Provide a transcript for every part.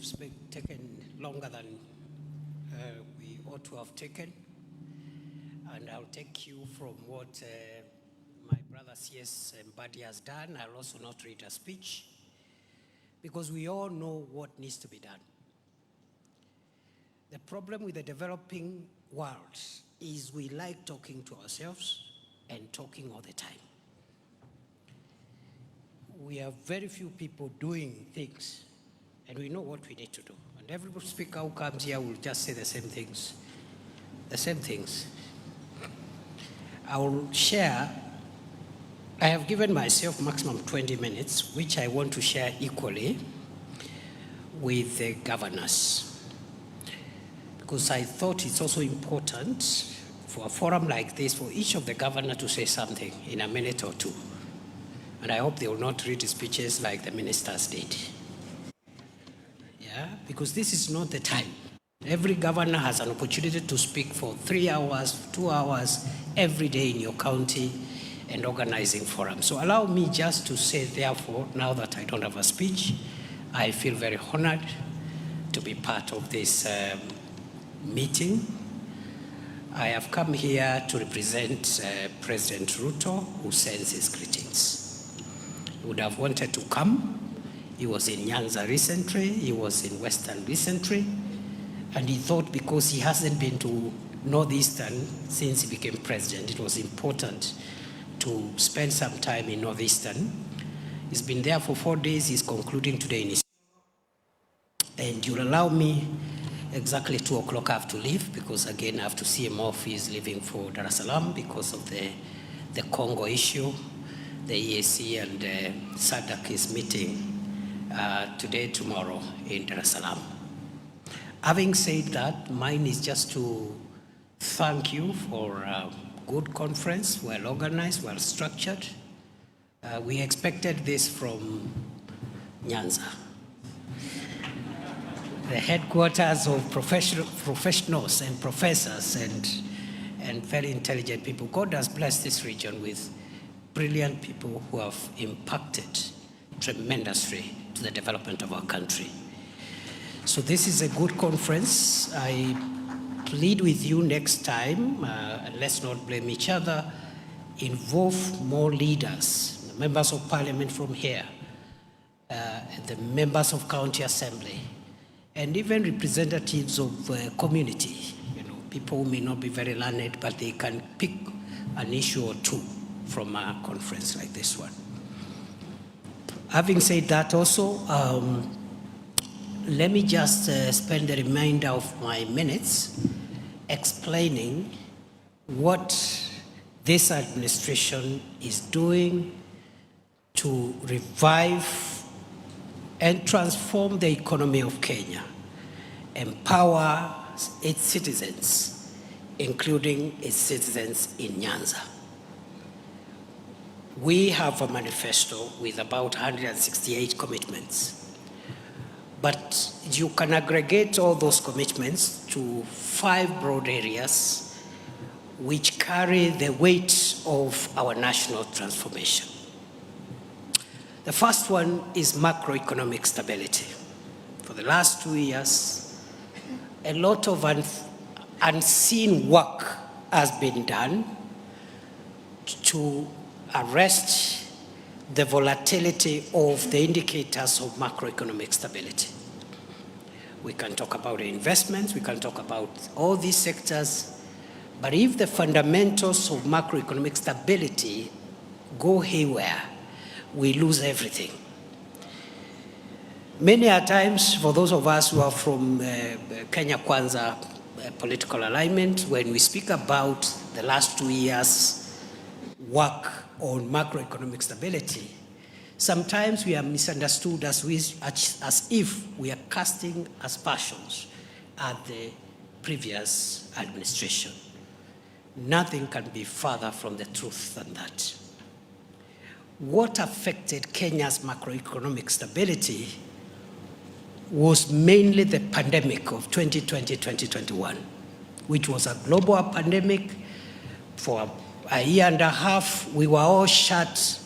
taken longer than we ought to have taken, and I'll take you from what my brother C.S. Mbadi has done. I'll also not read a speech, because we all know what needs to be done. The problem with the developing world is we like talking to ourselves and talking all the time. We have very few people doing things, and we know what we need to do. And every speaker who comes here will just say the same things. I will share. I have given myself maximum 20 minutes, which I want to share equally with the governors, because I thought it's also important for a forum like this for each of the governors to say something in a minute or two. And I hope they will not read speeches like the ministers did. Yeah, because this is not the time. Every governor has an opportunity to speak for 3 hours, 2 hours, every day in your county and organizing forums. So allow me just to say, therefore, now that I don't have a speech, I feel very honored to be part of this meeting. I have come here to represent President Ruto, who sends his greetings. He would have wanted to come. He was in Nyanza recently, he was in Western recently, and he thought because he hasn't been to Northeastern since he became president, it was important to spend some time in Northeastern. He's been there for 4 days, he's concluding today in his... And you'll allow me, exactly 2 o'clock I have to leave, because again I have to see him off. He's leaving for Dar es Salaam because of the Congo issue. The EAC and SADC is meeting today, tomorrow in Dar es Salaam. Having said that, mine is just to thank you for a good conference, well organized, well structured. We expected this from Nyanza, the headquarters of professionals and professors and very intelligent people. God has blessed this region with brilliant people who have impacted tremendously to the development of our country. So this is a good conference. I plead with you next time, and let's not blame each other, involve more leaders, members of parliament from here, the members of county assembly, and even representatives of community. You know, people who may not be very learned, but they can pick an issue or two from a conference like this one. Having said that also, let me just spend the remainder of my minutes explaining what this administration is doing to revive and transform the economy of Kenya, empower its citizens, including its citizens in Nyanza. We have a manifesto with about 168 commitments, but you can aggregate all those commitments to 5 broad areas which carry the weight of our national transformation. The first one is macroeconomic stability. For the last 2 years, a lot of unseen work has been done to arrest the volatility of the indicators of macroeconomic stability. We can talk about investments, we can talk about all these sectors, but if the fundamentals of macroeconomic stability go haywire, we lose everything. Many a times, for those of us who are from Kenya Kwanza political alignment, when we speak about the last 2 years' work on macroeconomic stability, sometimes we are misunderstood as if we are casting aspersions at the previous administration. Nothing can be further from the truth than that. What affected Kenya's macroeconomic stability was mainly the pandemic of 2020-2021, which was a global pandemic. For a year and a half, we were all shut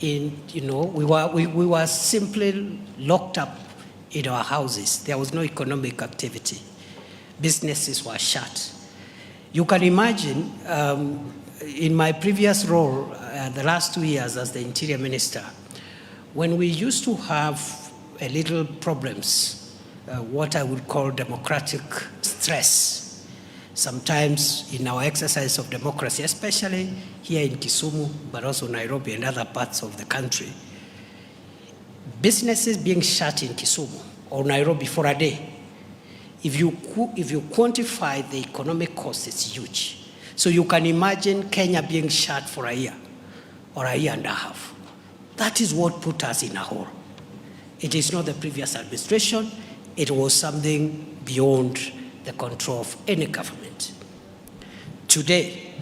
in, we were simply locked up in our houses. There was no economic activity. Businesses were shut. You can imagine, in my previous role, the last 2 years as the Interior Minister, when we used to have a little problems, what I would call democratic stress, sometimes in our exercise of democracy, especially here in Kisumu, but also Nairobi and other parts of the country, businesses being shut in Kisumu or Nairobi for a day, if you quantify the economic cost, it's huge. So you can imagine Kenya being shut for a year or a year and a half. That is what put us in a hole. It is not the previous administration. It was something beyond the control of any government. Today,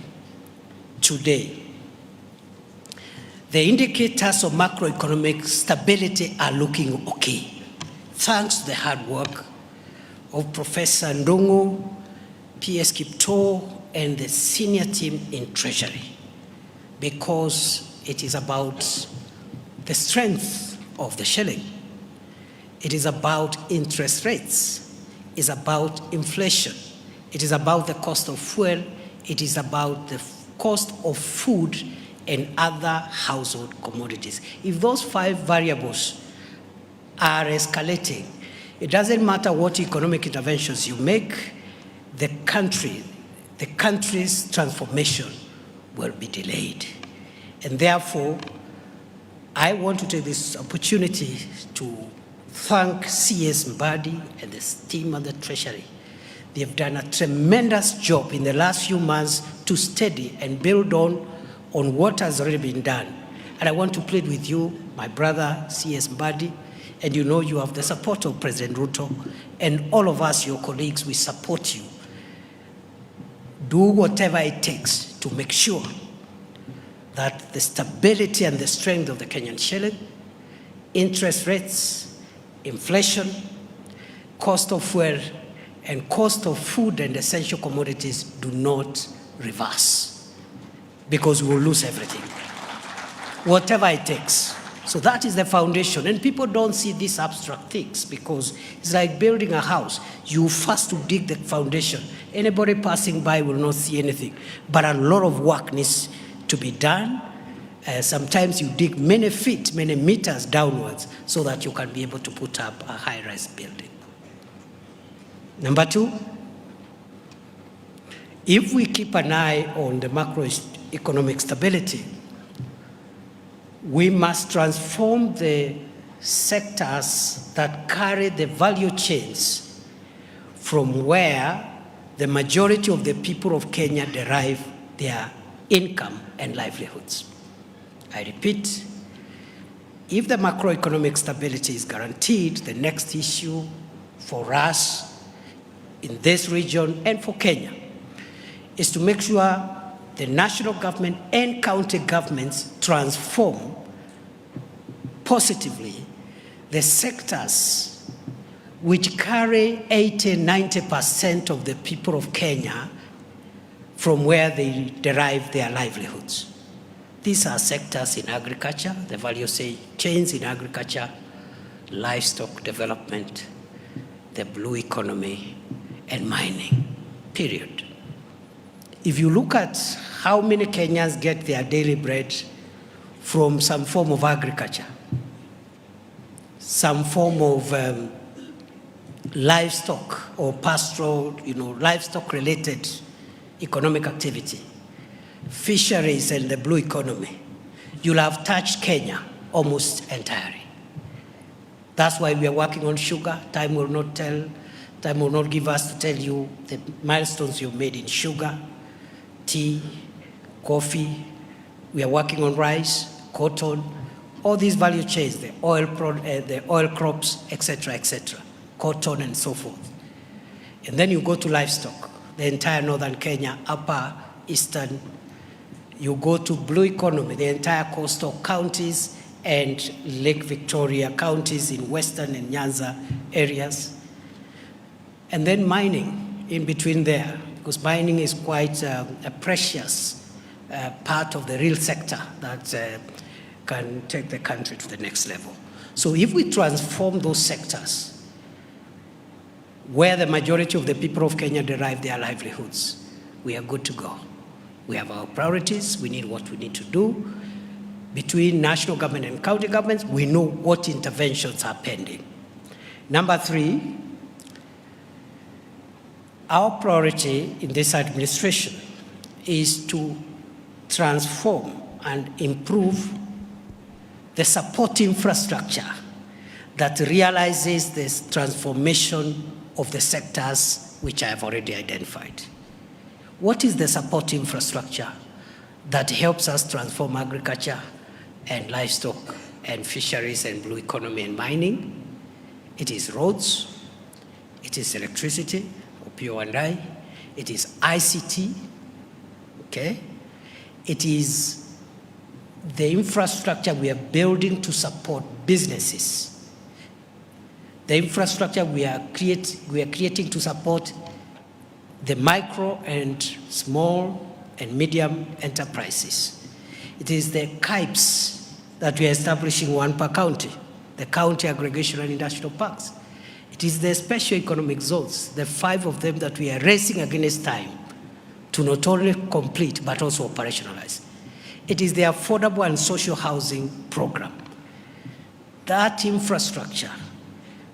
the indicators of macroeconomic stability are looking okay, thanks to the hard work of Professor Ndungu, P.S. Kipto, and the senior team in Treasury, because it is about the strength of the shilling. It is about interest rates. It's about inflation. It is about the cost of fuel. It is about the cost of food and other household commodities. If those 5 variables are escalating, it doesn't matter what economic interventions you make, the country's transformation will be delayed. And therefore, I want to take this opportunity to thank CS Mbadi and the team at the Treasury. They have done a tremendous job in the last few months to steady and build on what has already been done. And I want to plead with you, my brother, CS Mbadi, and you know you have the support of President Ruto, and all of us, your colleagues, we support you. Do whatever it takes to make sure that the stability and the strength of the Kenyan shilling, interest rates, inflation, cost of fuel, and cost of food and essential commodities do not reverse, because we will lose everything, whatever it takes. So that is the foundation. And people don't see these abstract things, because it's like building a house. You first to dig the foundation. Anybody passing by will not see anything. But a lot of work needs to be done. Sometimes you dig many feet, many meters downwards so that you can be able to put up a high-rise building. Number 2, if we keep an eye on the macroeconomic stability, we must transform the sectors that carry the value chains from where the majority of the people of Kenya derive their income and livelihoods. I repeat, if the macroeconomic stability is guaranteed, the next issue for us in this region and for Kenya is to make sure the national government and county governments transform positively the sectors which carry 80–90% of the people of Kenya from where they derive their livelihoods. These are sectors in agriculture, the value chains in agriculture, livestock development, the blue economy, and mining, period. If you look at how many Kenyans get their daily bread from some form of agriculture, some form of livestock or pastoral, livestock-related economic activity, fisheries and the blue economy, you'll have touched Kenya almost entirely. That's why we are working on sugar. Time will not give us to tell you the milestones you've made in sugar, tea, coffee. We are working on rice, cotton, all these value chains, the oil crops, etc., cotton and so forth. And then you go to livestock, the entire northern Kenya, upper, eastern. You go to blue economy, the entire coastal counties and Lake Victoria counties in western and Nyanza areas. And then mining in between there, because mining is quite a precious part of the real sector that can take the country to the next level. So if we transform those sectors, where the majority of the people of Kenya derive their livelihoods. We are good to go. We have our priorities. We need what we need to do. Between national government and county governments, we know what interventions are pending. Number 3, our priority in this administration is to transform and improve the support infrastructure that realizes this transformation of the sectors which I have already identified. What is the support infrastructure that helps us transform agriculture and livestock and fisheries and blue economy and mining? It is roads, it is electricity, or P&I, it is ICT, okay? It is the infrastructure we are building to support businesses. The infrastructure we are creating to support the micro and small and medium enterprises. It is the KIPES that we are establishing, one per county, the county aggregation and industrial parks. It is the special economic zones, the 5 of them that we are racing against time to not only complete but also operationalize. It is the affordable and social housing program. That infrastructure,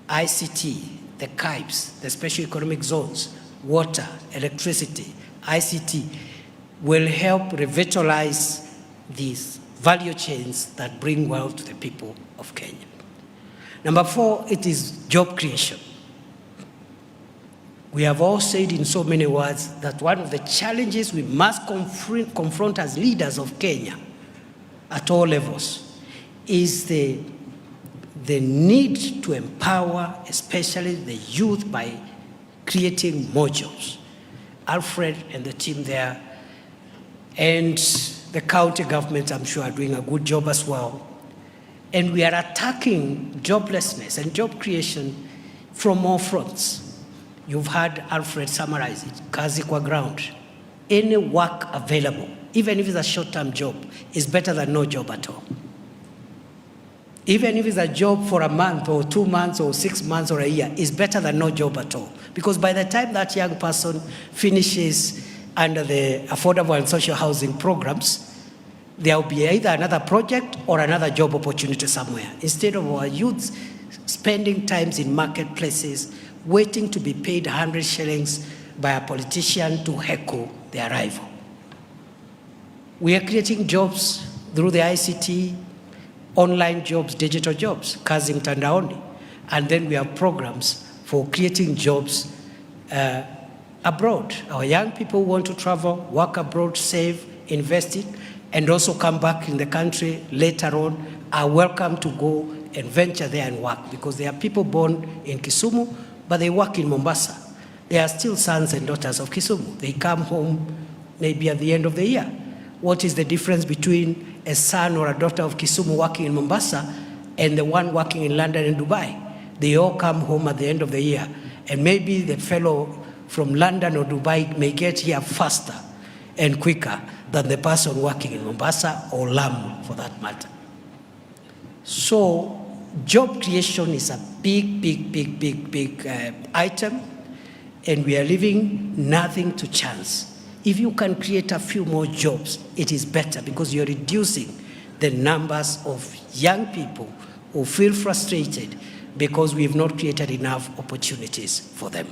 ICT, the KIPES, the special economic zones, water, electricity, ICT, will help revitalize these value chains that bring wealth to the people of Kenya. Number 4, it is job creation. We have all said in so many words that one of the challenges we must confront as leaders of Kenya at all levels is the need to empower, especially the youth, by creating more jobs. Alfred and the team there, and the county government, I'm sure, are doing a good job as well. And we are attacking joblessness and job creation from all fronts. You've heard Alfred summarize it, kazi kwa ground. Any work available, even if it's a short-term job, is better than no job at all. Even if it's a job for a month or 2 months or 6 months or a year, is better than no job at all. Because by the time that young person finishes under the affordable and social housing programs, there will be either another project or another job opportunity somewhere. Instead of our youths spending times in marketplaces, waiting to be paid 100 shillings by a politician to heckle their rival. We are creating jobs through the ICT, online jobs, digital jobs, kazi mtandaoni. And then we have programs for creating jobs abroad. Our young people want to travel, work abroad, save, invest it, and also come back in the country later on, are welcome to go and venture there and work, because there are people born in Kisumu, but they work in Mombasa. They are still sons and daughters of Kisumu. They come home maybe at the end of the year. What is the difference between a son or a daughter of Kisumu working in Mombasa and the one working in London and Dubai? They all come home at the end of the year. And maybe the fellow from London or Dubai may get here faster and quicker than the person working in Mombasa or Lamu, for that matter. So job creation is a big item, and we are leaving nothing to chance. If you can create a few more jobs, it is better, because you're reducing the numbers of young people who feel frustrated because we have not created enough opportunities for them.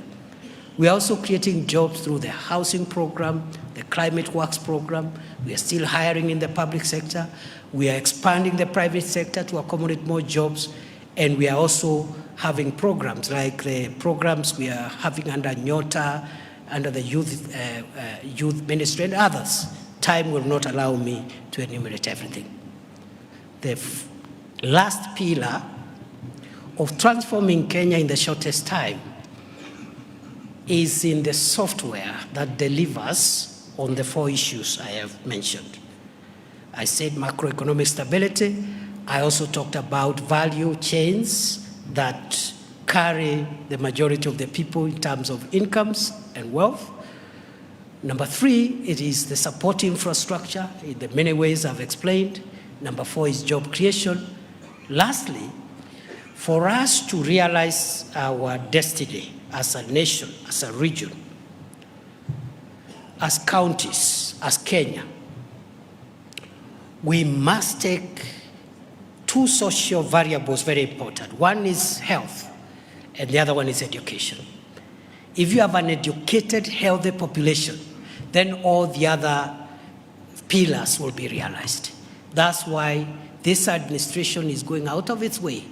We are also creating jobs through the housing program, the climate works program. We are still hiring in the public sector. We are expanding the private sector to accommodate more jobs. And we are also having programs like the programs we are having under Nyota, under the youth ministry and others. Time will not allow me to enumerate everything. The last pillar of transforming Kenya in the shortest time is in the software that delivers on the 4 issues I have mentioned. I said macroeconomic stability. I also talked about value chains that carry the majority of the people in terms of incomes and wealth. Number 3, it is the support infrastructure in the many ways I've explained. Number 4 is job creation. Lastly, For us to realize our destiny as a nation, as a region, as counties, as Kenya, we must take two social variables very important. One is health, and the other one is education. If you have an educated, healthy population, then all the other pillars will be realized. That's why this administration is going out of its way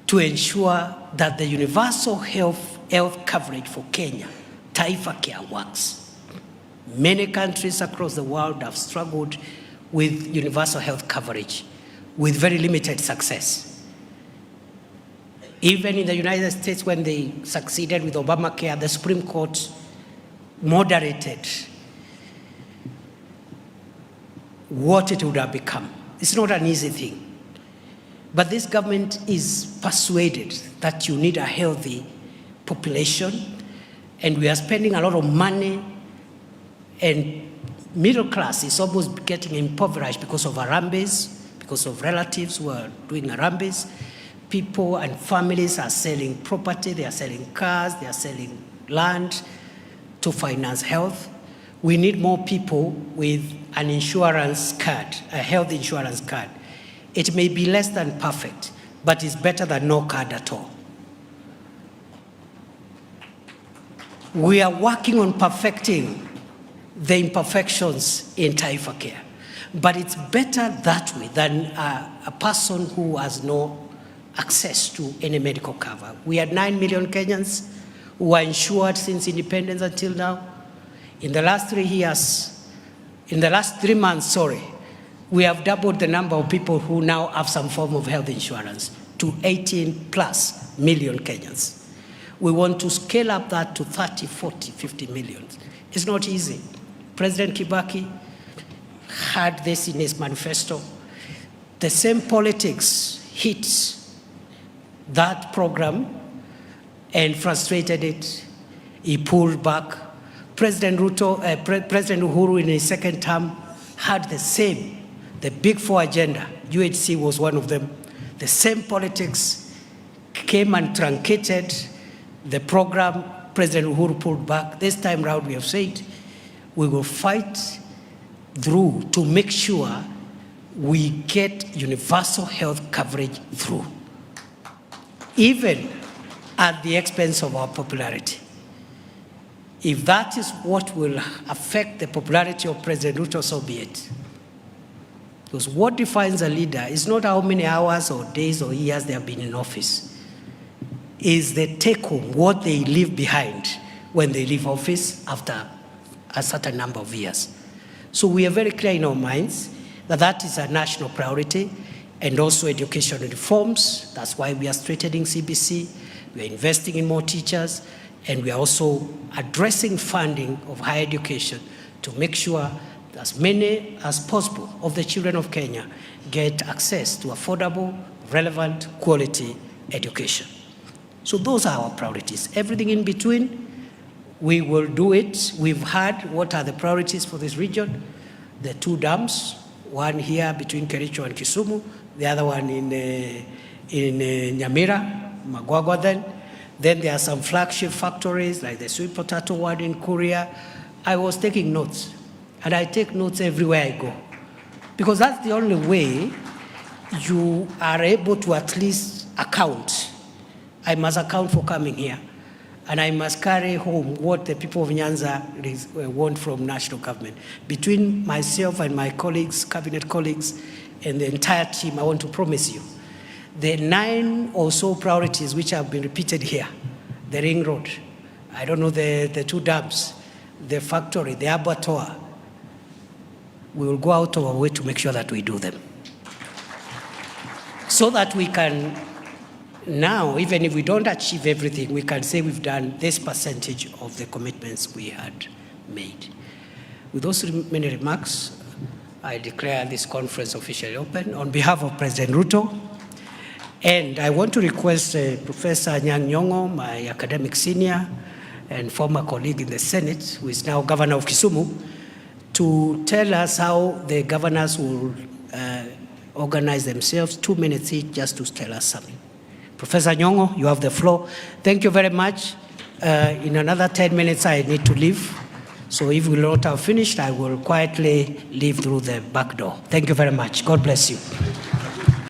to ensure that the universal health coverage for Kenya, Taifa Care, works. Many countries across the world have struggled with universal health coverage with very limited success. Even in the United States, when they succeeded with Obamacare, the Supreme Court moderated what it would have become. It's not an easy thing. But this government is persuaded that you need a healthy population, and we are spending a lot of money, and middle class is almost getting impoverished because of Harambes, because of relatives who are doing Harambes. People and families are selling property, they are selling cars, they are selling land to finance health. We need more people with an insurance card, a health insurance card. It may be less than perfect, but it's better than no card at all. We are working on perfecting the imperfections in Taifa Care, but it's better that way than a person who has no access to any medical cover. We had 9 million Kenyans who are insured since independence until now. In the last 3 months, we have doubled the number of people who now have some form of health insurance to 18 plus million Kenyans. We want to scale up that to 30, 40, 50 million. It's not easy. President Kibaki had this in his manifesto. The same politics hit that program and frustrated it. He pulled back. President Uhuru in his second term had the same, the Big Four agenda. UHC was one of them. The same politics came and truncated the program. President Uhuru pulled back. This time round, we have said we will fight through to make sure we get universal health coverage through, even at the expense of our popularity. If that is what will affect the popularity of President Ruto, so be it. Because what defines a leader is not how many hours or days or years they have been in office. Is the take-home, what they leave behind when they leave office after a certain number of years. So we are very clear in our minds that that is a national priority, and also education reforms. That's why we are strengthening CBC. We are investing in more teachers, and we are also addressing funding of higher education to make sure that as many as possible of the children of Kenya get access to affordable, relevant, quality education. So those are our priorities. Everything in between, we will do it. We've heard what are the priorities for this region. The 2 dams, one here between Kericho and Kisumu, the other one in Nyamira, Magwagwa then. Then there are some flagship factories like the sweet potato one in Korea. I was taking notes, and I take notes everywhere I go, because that's the only way you are able to at least account. I must account for coming here, and I must carry home what the people of Nyanza want from national government. Between myself and my colleagues, cabinet colleagues, and the entire team, I want to promise you, the 9 or so priorities which have been repeated here, the ring road, I don't know, the 2 dams, the factory, the abattoir, we will go out of our way to make sure that we do them. So that we can now, even if we don't achieve everything, we can say we've done this percentage of the commitments we had made. With those many remarks, I declare this conference officially open on behalf of President Ruto. And I want to request Professor Nyang'nyong'o, my academic senior and former colleague in the Senate, who is now Governor of Kisumu, to tell us how the governors will organize themselves, 2 minutes each, just to tell us something. Professor Nyong'o, you have the floor. Thank you very much. In another 10 minutes, I need to leave. So if we will not have finished, I will quietly leave through the back door. Thank you very much. God bless you.